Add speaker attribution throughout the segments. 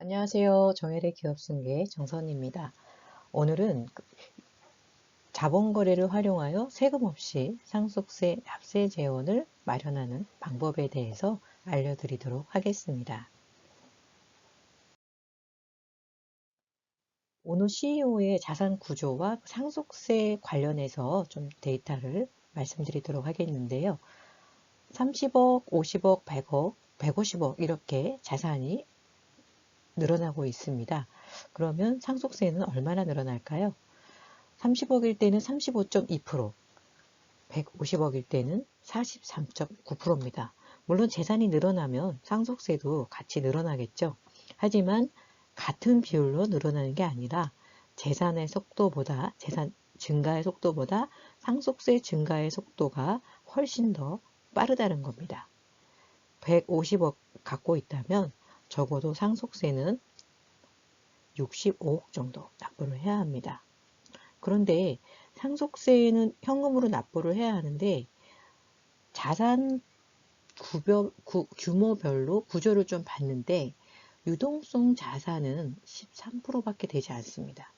Speaker 1: 안녕하세요. 정혜래 기업승계 정선입니다. 오늘은 자본거래를 활용하여 세금 없이 상속세 납세 재원을 마련하는 방법에 대해서 알려드리도록 하겠습니다. 오늘 CEO의 자산 구조와 상속세 관련해서 좀 데이터를 말씀드리도록 하겠는데요. 30억, 50억, 100억, 150억 이렇게 자산이 늘어나고 있습니다. 그러면 상속세는 얼마나 늘어날까요? 30억일 때는 35.2%, 150억일 때는 43.9%입니다. 물론 재산이 늘어나면 상속세도 같이 늘어나겠죠. 하지만 같은 비율로 늘어나는 게 아니라 재산 증가의 속도보다 상속세 증가의 속도가 훨씬 더 빠르다는 겁니다. 150억 갖고 있다면 적어도 상속세는 65억 정도 납부를 해야 합니다. 그런데 상속세는 현금으로 납부를 해야 하는데 자산 규모별로 구조를 좀 봤는데 유동성 자산은 13%밖에 되지 않습니다.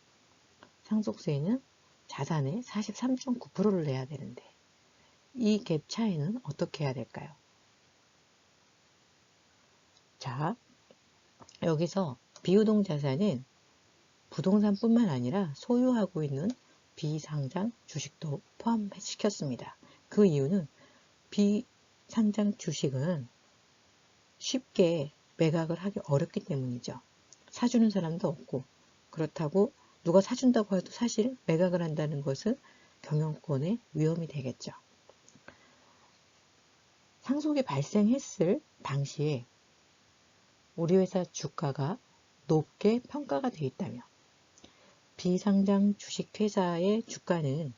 Speaker 1: 상속세는 자산의 43.9%를 내야 되는데 이 갭 차이는 어떻게 해야 될까요? 자, 여기서 비유동 자산은 부동산뿐만 아니라 소유하고 있는 비상장 주식도 포함시켰습니다. 그 이유는 비상장 주식은 쉽게 매각을 하기 어렵기 때문이죠. 사주는 사람도 없고, 그렇다고 누가 사준다고 해도 사실 매각을 한다는 것은 경영권의 위험이 되겠죠. 상속이 발생했을 당시에 우리 회사 주가가 높게 평가가 되어 있다면 비상장 주식회사의 주가는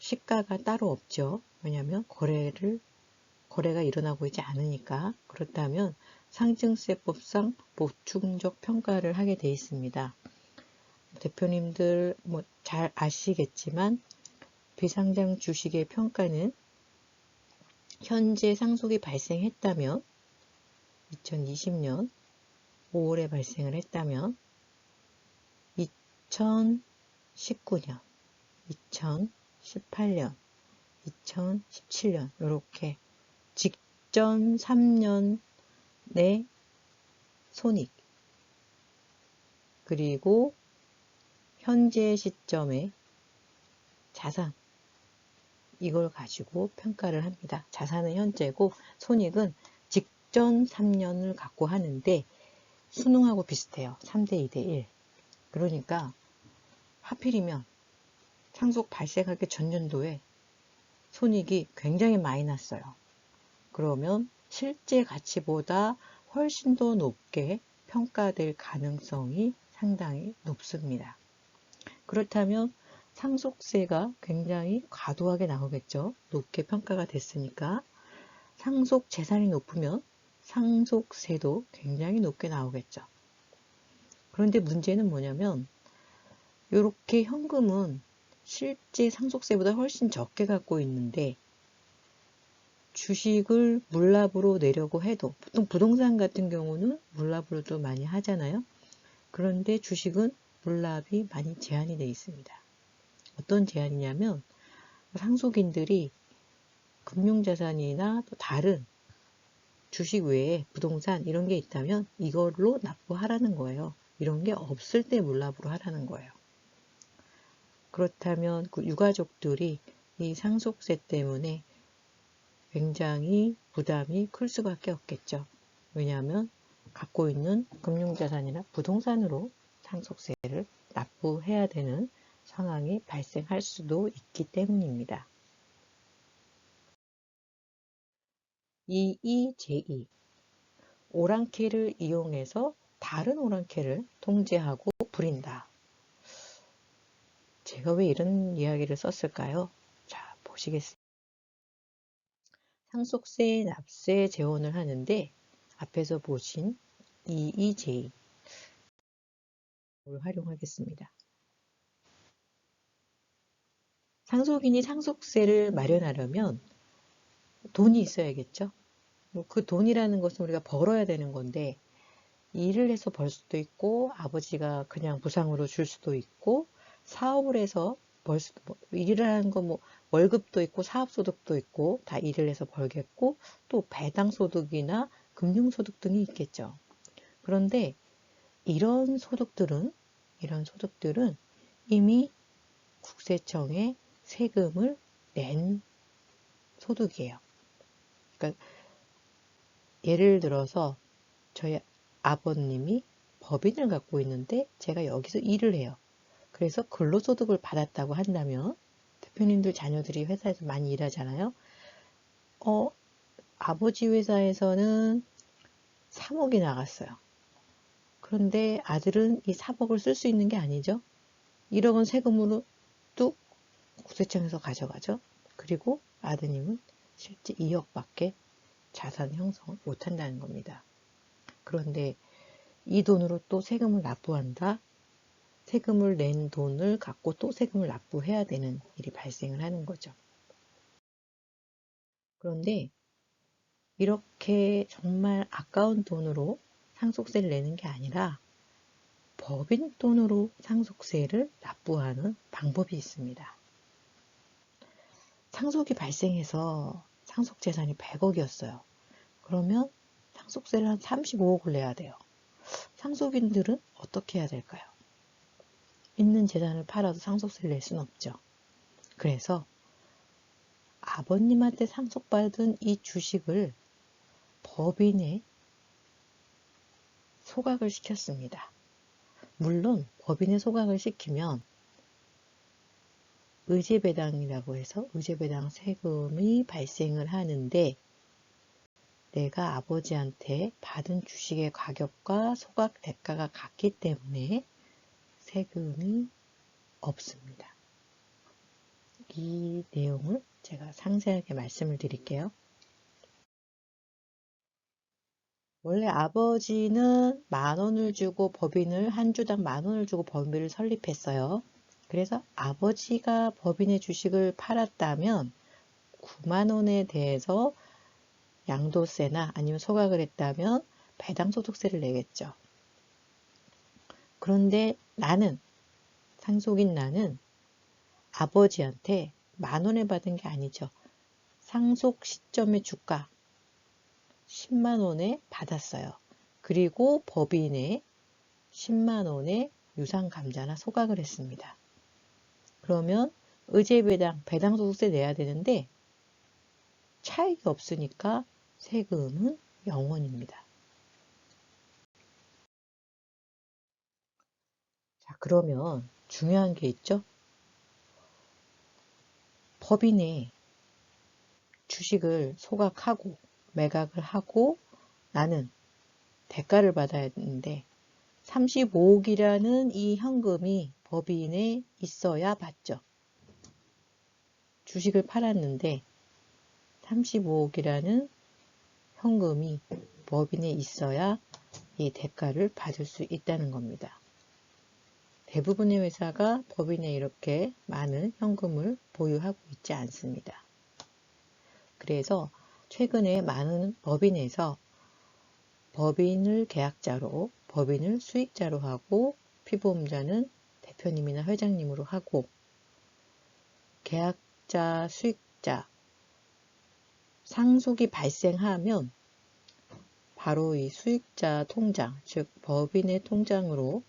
Speaker 1: 시가가 따로 없죠. 왜냐하면 거래가 일어나고 있지 않으니까. 그렇다면 상증세법상 보충적 평가를 하게 되어 있습니다. 대표님들 잘 아시겠지만 비상장 주식의 평가는 현재 상속이 발생했다면 2020년 5월에 발생을 했다면 2019년, 2018년, 2017년 이렇게 직전 3년의 손익 그리고 현재 시점의 자산 이걸 가지고 평가를 합니다. 자산은 현재고 손익은 직전 3년을 갖고 하는데 수능하고 비슷해요. 3대 2대 1. 그러니까 하필이면 상속 발생하기 전년도에 손익이 굉장히 많이 났어요. 그러면 실제 가치보다 훨씬 더 높게 평가될 가능성이 상당히 높습니다. 그렇다면 상속세가 굉장히 과도하게 나오겠죠. 높게 평가가 됐으니까. 상속 재산이 높으면 상속세도 굉장히 높게 나오겠죠. 그런데 문제는 뭐냐면 이렇게 현금은 실제 상속세보다 훨씬 적게 갖고 있는데 주식을 물납으로 내려고 해도 보통 부동산 같은 경우는 물납으로도 많이 하잖아요. 그런데 주식은 물납이 많이 제한이 되어 있습니다. 어떤 제한이냐면 상속인들이 금융자산이나 또 다른 주식 외에 부동산 이런 게 있다면 이걸로 납부하라는 거예요. 이런 게 없을 때 물납으로 하라는 거예요. 그렇다면 그 유가족들이 이 상속세 때문에 굉장히 부담이 클 수밖에 없겠죠. 왜냐하면 갖고 있는 금융자산이나 부동산으로 상속세를 납부해야 되는 상황이 발생할 수도 있기 때문입니다. EEJ, 오랑캐를 이용해서 다른 오랑캐를 통제하고 부린다. 제가 왜 이런 이야기를 썼을까요? 자, 보시겠습니다. 상속세 납세 재원을 하는데 앞에서 보신 EEJ를 활용하겠습니다. 상속인이 상속세를 마련하려면 돈이 있어야겠죠. 그 돈이라는 것은 우리가 벌어야 되는 건데 일을 해서 벌 수도 있고 아버지가 그냥 무상으로 줄 수도 있고 사업을 해서 벌 수도 일을 하는 거 뭐 월급도 있고 사업소득도 있고 다 일을 해서 벌겠고 또 배당소득이나 금융소득 등이 있겠죠. 그런데 이런 소득들은 이미 국세청에 세금을 낸 소득이에요. 그러니까 예를 들어서 저희 아버님이 법인을 갖고 있는데 제가 여기서 일을 해요. 그래서 근로소득을 받았다고 한다면 대표님들 자녀들이 회사에서 많이 일하잖아요. 아버지 회사에서는 3억이 나갔어요. 그런데 아들은 이 3억을 쓸 수 있는 게 아니죠. 1억은 세금으로 뚝 국세청에서 가져가죠. 그리고 아드님은 실제 2억밖에 자산 형성을 못한다는 겁니다. 그런데 이 돈으로 또 세금을 납부한다. 세금을 낸 돈을 갖고 또 세금을 납부해야 되는 일이 발생을 하는 거죠. 그런데 이렇게 정말 아까운 돈으로 상속세를 내는 게 아니라 법인 돈으로 상속세를 납부하는 방법이 있습니다. 상속이 발생해서 상속재산이 100억이었어요. 그러면 상속세를 한 35억을 내야 돼요. 상속인들은 어떻게 해야 될까요? 있는 재산을 팔아도 상속세를 낼 수는 없죠. 그래서 아버님한테 상속받은 이 주식을 법인에 소각을 시켰습니다. 물론 법인에 소각을 시키면 의제배당이라고 해서 의제배당 세금이 발생을 하는데 내가 아버지한테 받은 주식의 가격과 소각 대가가 같기 때문에 세금이 없습니다. 이 내용을 제가 상세하게 말씀을 드릴게요. 원래 아버지는 10,000원을 주고 법인을 한 주당 10,000원을 주고 법인을 설립했어요. 그래서 아버지가 법인의 주식을 팔았다면 90,000원에 대해서 양도세나 아니면 소각을 했다면 배당소득세를 내겠죠. 그런데 상속인 나는 아버지한테 10,000원에 받은 게 아니죠. 상속 시점의 주가 100,000원에 받았어요. 그리고 법인에 100,000원의 유상감자나 소각을 했습니다. 그러면 의제배당, 배당소득세 내야 되는데 차익이 없으니까 세금은 0원입니다. 자, 그러면 중요한 게 있죠? 법인에 주식을 소각하고 매각을 하고 나는 대가를 받아야 되는데 35억이라는 이 현금이 법인에 있어야 받죠. 주식을 팔았는데 35억이라는 현금이 법인에 있어야 이 대가를 받을 수 있다는 겁니다. 대부분의 회사가 법인에 이렇게 많은 현금을 보유하고 있지 않습니다. 그래서 최근에 많은 법인에서 법인을 계약자로, 법인을 수익자로 하고 피보험자는 대표님이나 회장님으로 하고 계약자, 수익자, 상속이 발생하면 바로 이 수익자 통장, 즉 법인의 통장으로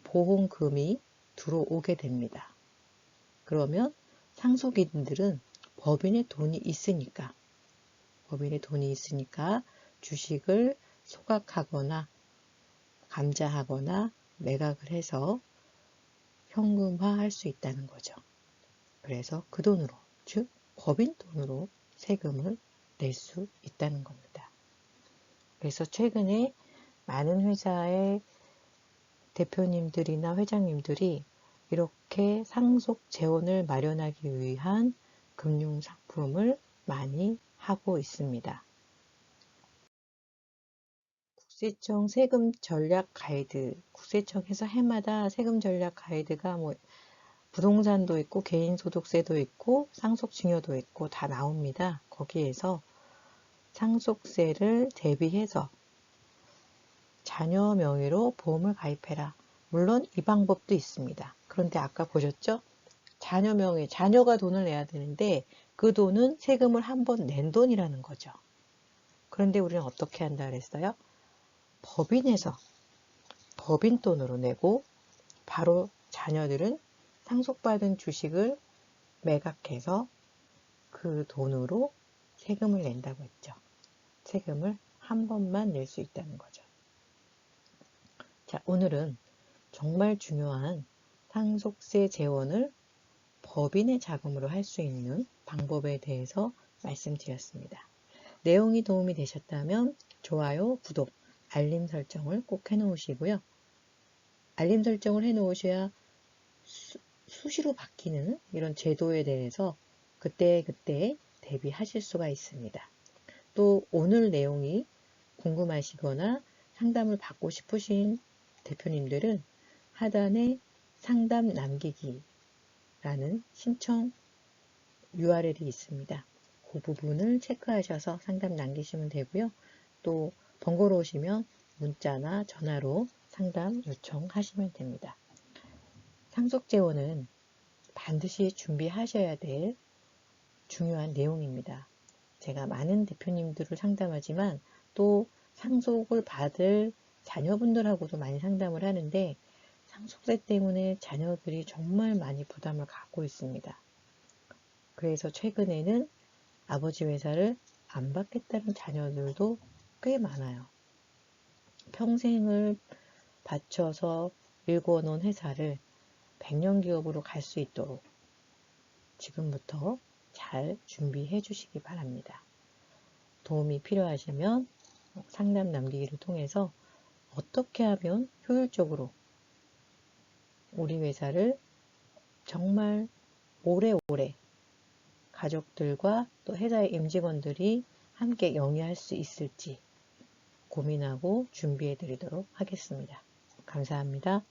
Speaker 1: 보험금이 들어오게 됩니다. 그러면 상속인들은 법인의 돈이 있으니까 주식을 소각하거나 감자하거나 매각을 해서 현금화할 수 있다는 거죠. 그래서 그 돈으로, 즉 법인 돈으로 세금을 낼 수 있다는 겁니다. 그래서 최근에 많은 회사의 대표님들이나 회장님들이 이렇게 상속 재원을 마련하기 위한 금융상품을 많이 하고 있습니다. 국세청 세금 전략 가이드, 국세청에서 해마다 세금 전략 가이드가 부동산도 있고 개인소득세도 있고 상속증여도 있고 다 나옵니다. 거기에서 상속세를 대비해서 자녀 명의로 보험을 가입해라. 물론 이 방법도 있습니다. 그런데 아까 보셨죠? 자녀 명의, 자녀가 돈을 내야 되는데 그 돈은 세금을 한 번 낸 돈이라는 거죠. 그런데 우리는 어떻게 한다 그랬어요? 법인에서 법인 돈으로 내고 바로 자녀들은 상속받은 주식을 매각해서 그 돈으로 세금을 낸다고 했죠. 세금을 한 번만 낼 수 있다는 거죠. 자, 오늘은 정말 중요한 상속세 재원을 법인의 자금으로 할 수 있는 방법에 대해서 말씀드렸습니다. 내용이 도움이 되셨다면 좋아요, 구독, 알림 설정을 꼭 해놓으시고요. 알림 설정을 해놓으셔야 수시로 바뀌는 이런 제도에 대해서 그때그때 대비하실 수가 있습니다. 또 오늘 내용이 궁금하시거나 상담을 받고 싶으신 대표님들은 하단에 상담 남기기라는 신청 URL이 있습니다. 그 부분을 체크하셔서 상담 남기시면 되고요. 또 번거로우시면 문자나 전화로 상담 요청하시면 됩니다. 상속재원은 반드시 준비하셔야 될 중요한 내용입니다. 제가 많은 대표님들을 상담하지만 또 상속을 받을 자녀분들하고도 많이 상담을 하는데 상속세 때문에 자녀들이 정말 많이 부담을 갖고 있습니다. 그래서 최근에는 아버지 회사를 안 받겠다는 자녀들도 꽤 많아요. 평생을 바쳐서 일궈놓은 회사를 100년 기업으로 갈 수 있도록 지금부터 잘 준비해 주시기 바랍니다. 도움이 필요하시면 상담 남기기를 통해서 어떻게 하면 효율적으로 우리 회사를 정말 오래오래 가족들과 또 회사의 임직원들이 함께 영위할 수 있을지 고민하고 준비해 드리도록 하겠습니다. 감사합니다.